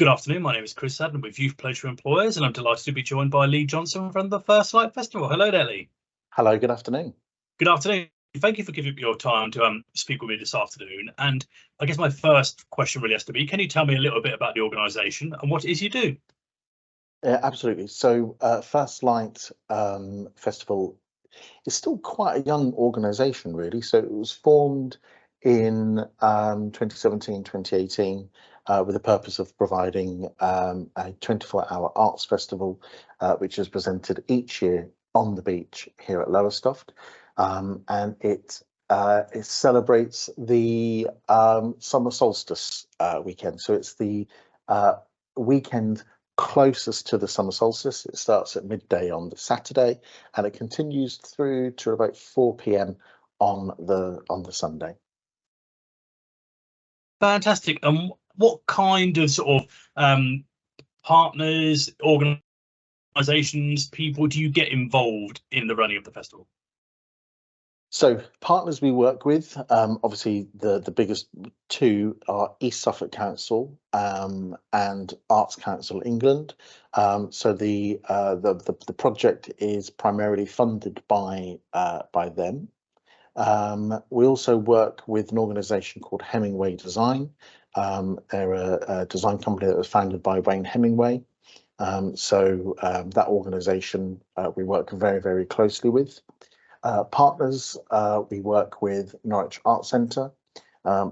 Good afternoon, my name is Chris Sadler with Youth Pleasure Employers, and I'm delighted to be joined by Lee Johnson from the First Light Festival. Hello there, Lee. Hello, good afternoon. Good afternoon. Thank you for giving me your time to speak with me this afternoon. And I guess my first question really has to be, can you tell me a little bit about the organisation and what it is you do? Yeah, absolutely. So First Light Festival is still quite a young organisation, really. So it was formed in 2017, 2018 with the purpose of providing a 24-hour arts festival, which is presented each year on the beach here at Lowestoft. And it celebrates the summer solstice weekend. So it's the weekend closest to the summer solstice. It starts at midday on the Saturday and it continues through to about 4 p.m. on the Sunday. Fantastic. And what kind of sort of partners, organisations, people do you get involved in the running of the festival? So partners we work with, obviously the biggest two are East Suffolk Council and Arts Council England. So the project is primarily funded by them. We also work with an organisation called Hemingway Design. They're a design company that was founded by Wayne Hemingway. So that organisation we work very, very closely with. Partners, we work with Norwich Art Centre.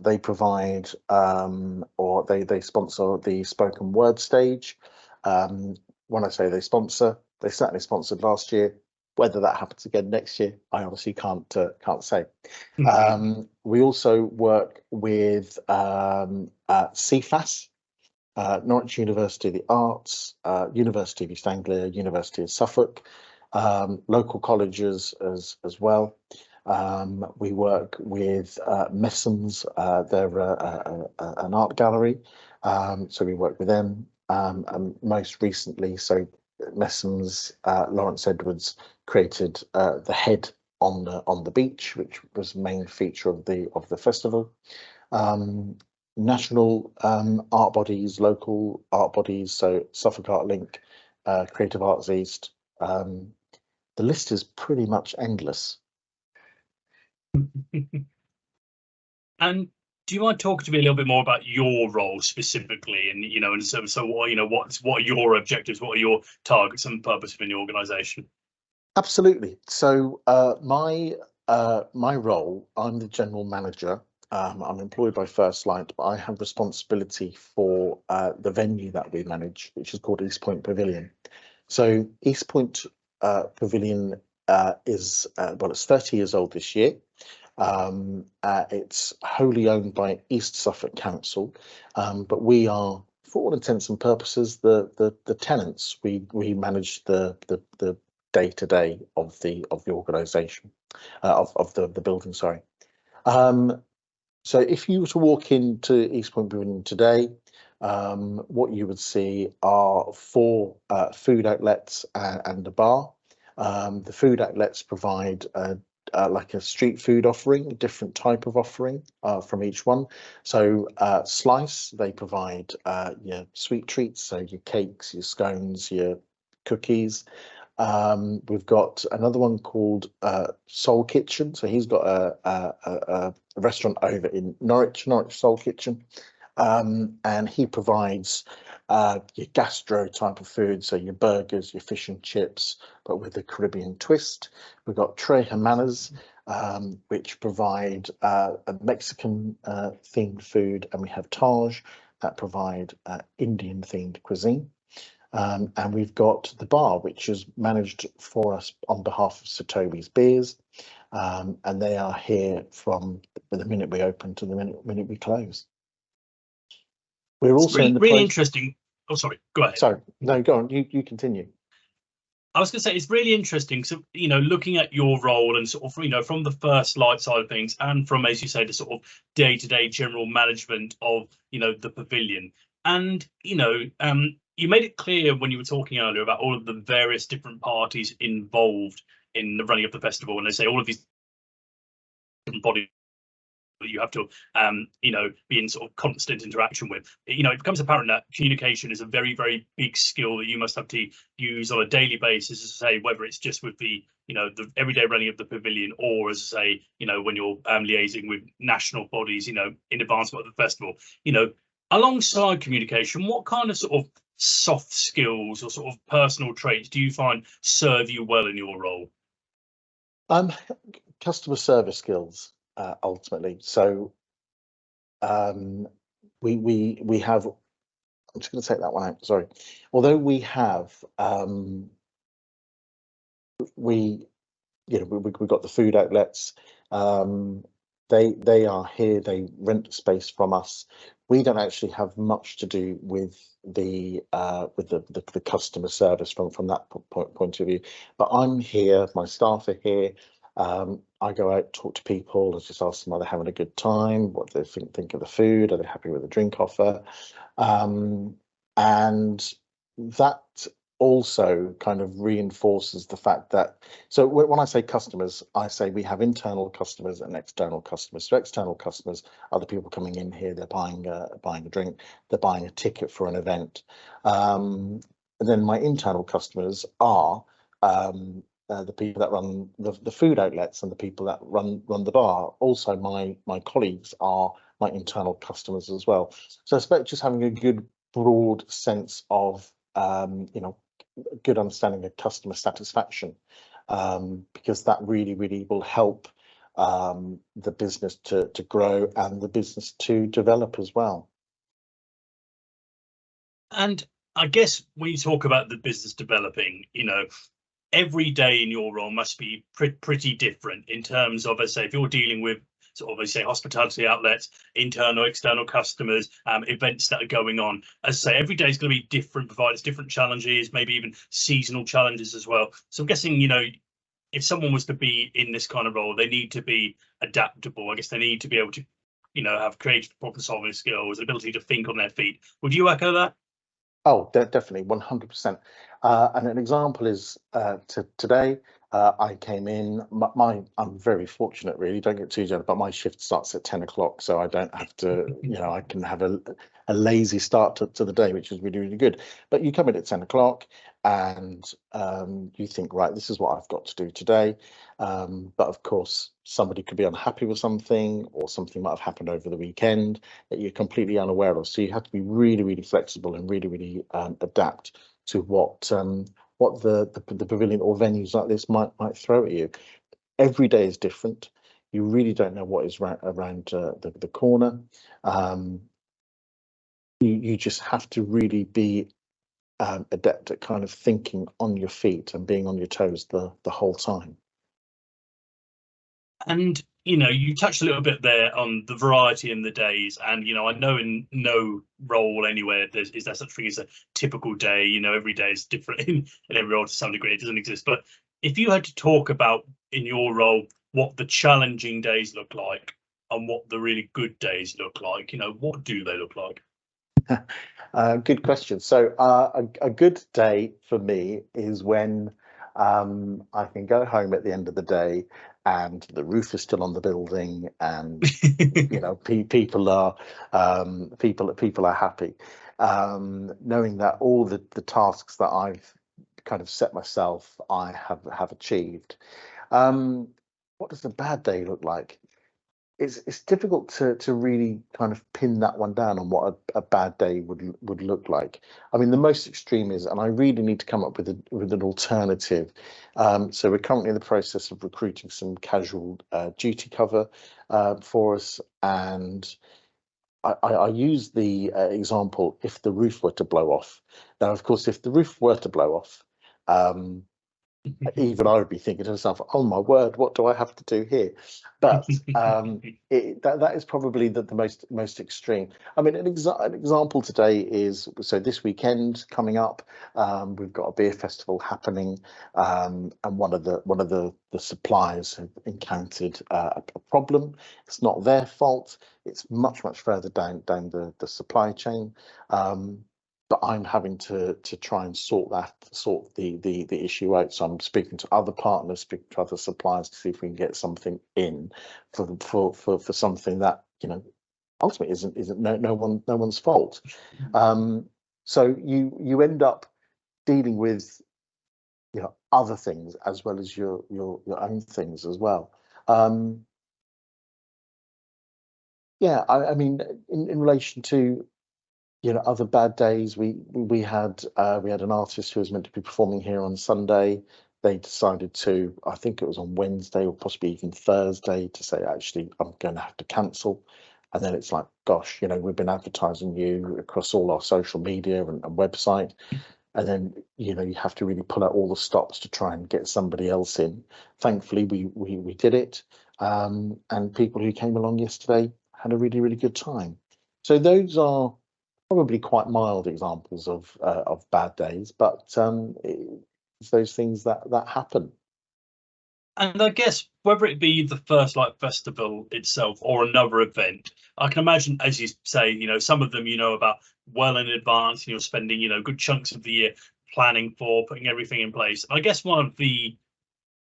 They provide or they sponsor the spoken word stage. When I say they sponsor, they certainly sponsored last year. Whether that happens again next year, I honestly can't say. We also work with CFAS, Norwich University of the Arts, University of East Anglia, University of Suffolk. Local colleges as well. We work with Messams, they're an art gallery, so we work with them. And most recently, so Messams, Lawrence Edwards created the head on the beach, which was the main feature of the festival. National art bodies, local art bodies, so Suffolk Art Link, Creative Arts East. The list is pretty much endless. And do you mind talking to me a little bit more about your role specifically, and and so what are your objectives, what are your targets and purpose within the organisation? Absolutely. So my role, I'm the general manager. I'm employed by First Light, but I have responsibility for the venue that we manage, which is called East Point Pavilion. So East Point Pavilion is it's 30 years old this year. It's wholly owned by East Suffolk Council, but we are, for all intents and purposes, the tenants. We manage the day-to-day of the organisation, of the building. Sorry. So if you were to walk into East Point Pavilion today, what you would see are 4 food outlets and a bar. The food outlets provide like a street food offering, a different type of offering from each one. So Slice, they provide your sweet treats, so your cakes, your scones, your cookies. We've got another one called Soul Kitchen. So he's got a restaurant over in Norwich Soul Kitchen. And he provides your gastro type of food, so your burgers, your fish and chips, but with a Caribbean twist. We've got Tres Hermanas, which provide a Mexican themed food, and we have Taj that provide Indian themed cuisine. And we've got the bar, which is managed for us on behalf of Sir Toby's Beers, and they are here from the minute we open to the minute we close. We're also really interesting. Oh, sorry, go ahead. Sorry, no, go on. You continue. I was going to say it's really interesting. So looking at your role and sort of from the First Light side of things, and from, as you say, the sort of day-to-day general management of the pavilion, and you made it clear when you were talking earlier about all of the various different parties involved in the running of the festival, and they say all of these different bodies that you have to be in sort of constant interaction with. It becomes apparent that communication is a very, very big skill that you must have to use on a daily basis, as I say, whether it's just with the everyday running of the pavilion, or as I say, when you're liaising with national bodies, in advance of the festival. Alongside communication, what kind of sort of soft skills or sort of personal traits do you find serve you well in your role? Customer service skills, ultimately. So we have. I'm just going to take that one out. Sorry. Although we have we've got the food outlets. They are here. They rent space from us. We don't actually have much to do with the customer service from that point of view. But I'm here. My staff are here. I go out, talk to people, and just ask them, are they having a good time? What do they think of the food? Are they happy with the drink offer? And that also kind of reinforces the fact that, so when I say customers, I say we have internal customers and external customers. So external customers are the people coming in here, they're buying a drink, they're buying a ticket for an event. And then my internal customers are the people that run the food outlets and the people that run the bar. Also, my colleagues are my internal customers as well. So I expect just having a good broad sense of good understanding of customer satisfaction, because that really will help the business to grow and the business to develop as well. And I guess when you talk about the business developing, every day in your role must be pretty different in terms of, as I say, if you're dealing with sort of, as I say, hospitality outlets, internal, external customers, events that are going on. As I say, every day is going to be different, provides different challenges, maybe even seasonal challenges as well. So I'm guessing, if someone was to be in this kind of role, they need to be adaptable. I guess they need to be able to, have creative problem solving skills, ability to think on their feet. Would you echo that? Oh, definitely, 100%. And an example is today. I came in. I'm very fortunate, really. Don't get too jealous, but my shift starts at 10 o'clock, so I don't have to. I can have a lazy start to the day, which is really good. But you come in at 10 o'clock, and you think, right, this is what I've got to do today. But of course, somebody could be unhappy with something, or something might have happened over the weekend that you're completely unaware of. So you have to be really flexible and really adapt to what the pavilion or venues like this might throw at you. Every day is different. You really don't know what is around the corner. You just have to really be adept at kind of thinking on your feet and being on your toes the whole time. And you touched a little bit there on the variety in the days, and I know in no role anywhere is there such thing as a typical day. Every day is different in every role to some degree. It doesn't exist. But if you had to talk about in your role what the challenging days look like and what the really good days look like, what do they look like? Good question. So a good day for me is when I can go home at the end of the day and the roof is still on the building, and people are happy, knowing that all the tasks that I've kind of set myself, I have achieved. What does a bad day look like? It's difficult to really kind of pin that one down on what a bad day would look like. I mean, the most extreme is, and I really need to come up with an alternative. So we're currently in the process of recruiting some casual duty cover for us, and I use the example, if the roof were to blow off. Now, of course, if the roof were to blow off, even I would be thinking to myself, "Oh my word, what do I have to do here?" But that is probably the most extreme. I mean, an example today is, so this weekend coming up, we've got a beer festival happening, and one of the suppliers have encountered a problem. It's not their fault. It's much further down the supply chain. but I'm having to try and sort the issue out. So I'm speaking to other partners, speaking to other suppliers to see if we can get something in for something that, you know, ultimately isn't no one's fault. So you end up dealing with, you know, other things as well as your own things as well. Yeah, I mean, in relation to, you know, other bad days, we had an artist who was meant to be performing here on Sunday. They decided to, I think it was on Wednesday or possibly even Thursday, to say, actually, I'm going to have to cancel. And then it's like, gosh, you know, we've been advertising you across all our social media and website. And then, you know, you have to really pull out all the stops to try and get somebody else in. Thankfully, we did it. And people who came along yesterday had a really, really good time. So those are probably quite mild examples of bad days, but it's those things that happen. And I guess whether it be the First Light Festival itself or another event, I can imagine, as you say, you know, some of them you know about well in advance, and you're spending, you know, good chunks of the year planning for, putting everything in place. I guess one of the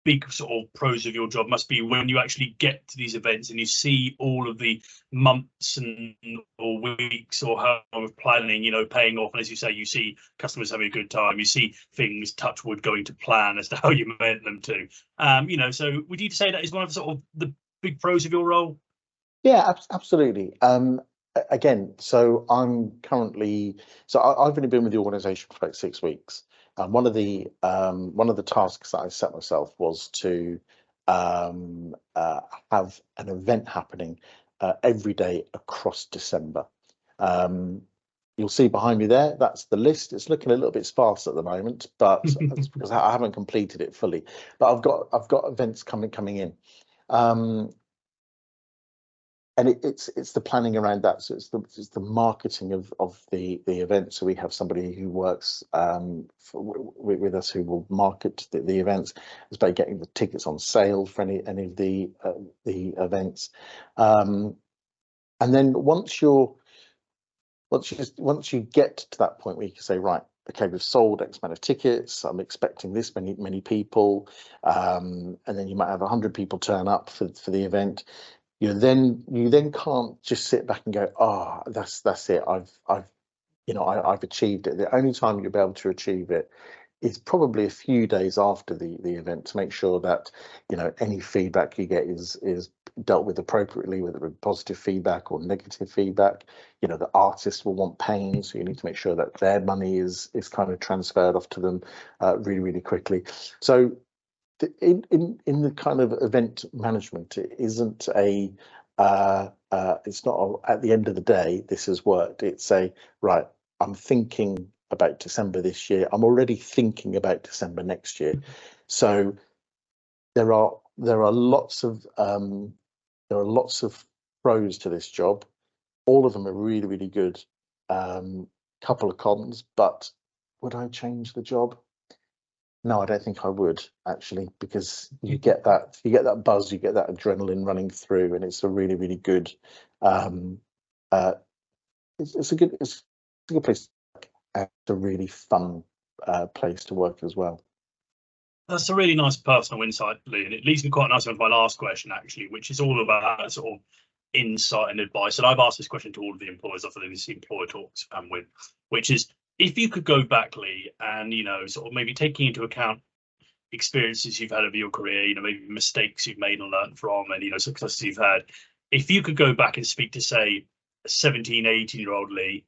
big sort of pros of your job must be when you actually get to these events and you see all of the months and or weeks or how of planning, you know, paying off. And as you say, you see customers having a good time. You see things, touch wood, going to plan as to how you meant them to. You know, so would you say that is one of sort of the big pros of your role? Yeah, absolutely. Again, so I'm currently, I've only been with the organisation for about 6 weeks. One of the tasks that I set myself was to have an event happening every day across December. Um, you'll see behind me there, that's the list. It's looking a little bit sparse at the moment, but it's because I haven't completed it fully. But I've got events coming in. And it's the planning around that. So it's the marketing of the event. So we have somebody who works with us who will market the events. It's about getting the tickets on sale for any of the events. And then once you get to that point where you can say, right, okay, we've sold X amount of tickets, I'm expecting this many people, and then you might have 100 people turn up for the event. You then can't just sit back and go, oh, that's it. I've achieved it. The only time you'll be able to achieve it is probably a few days after the event, to make sure that, you know, any feedback you get is dealt with appropriately, whether it's positive feedback or negative feedback. You know, the artists will want paying, so you need to make sure that their money is kind of transferred off to them really quickly. So in the kind of event management, it isn't it's not at the end of the day this has worked. It's right, I'm thinking about December this year, I'm already thinking about December next year. So there are lots of pros to this job. All of them are really good. Couple of cons, but would I change the job? No, I don't think I would, actually, because you get that buzz, you get that adrenaline running through, and it's a really good um it's a good place to work, and it's a really fun place to work as well. That's a really nice personal insight, Lee, and it leads me quite nicely on to my last question, actually, which is all about sort of insight and advice. And I've asked this question to all of the employers after this employer talks with, which is, if you could go back, Lee, and, you know, sort of maybe taking into account experiences you've had over your career, you know, maybe mistakes you've made and learned from, and, you know, successes you've had, if you could go back and speak to, say, a 17, 18-year-old Lee,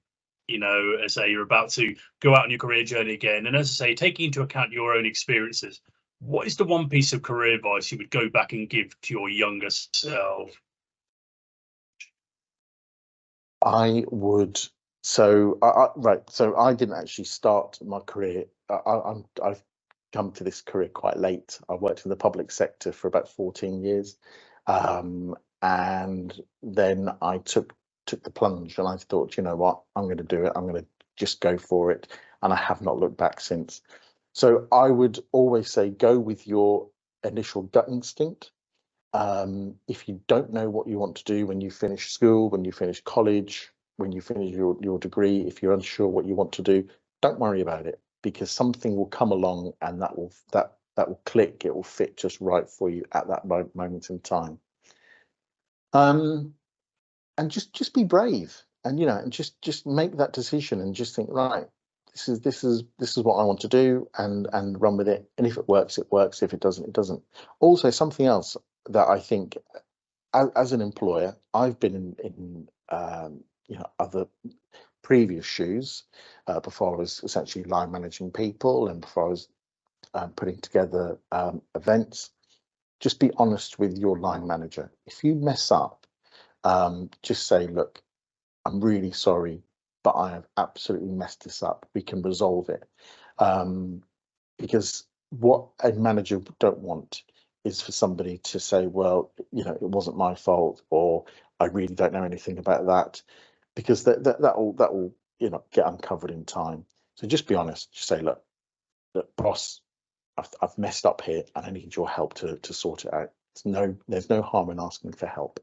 you know, as say you're about to go out on your career journey again, and as I say, taking into account your own experiences, what is the one piece of career advice you would go back and give to your younger self? I would. Right. So I didn't actually start my career. I've come to this career quite late. I worked in the public sector for about 14 years, and then I took the plunge, and I thought, you know what, I'm going to do it. I'm going to just go for it, and I have not looked back since. So I would always say, go with your initial gut instinct. If you don't know what you want to do when you finish school, when you finish college, when you finish your degree, if you're unsure what you want to do, don't worry about it, because something will come along and that will click, it will fit just right for you at that moment in time. And just be brave, and and just make that decision, and just think, right, this is what I want to do, and run with it. And if it works, it works. If it doesn't, it doesn't. Also, something else that I think, as an employer, I've been in other previous shoes, before I was essentially line managing people, and before I was putting together events. Just be honest with your line manager. If you mess up, just say, look, I'm really sorry, but I have absolutely messed this up. We can resolve it. Because what a manager don't want is for somebody to say, well, it wasn't my fault, or I really don't know anything about that, because that will get uncovered in time. So just be honest. Just say, look, boss, I've messed up here, and I need your help to sort it out. There's no harm in asking for help.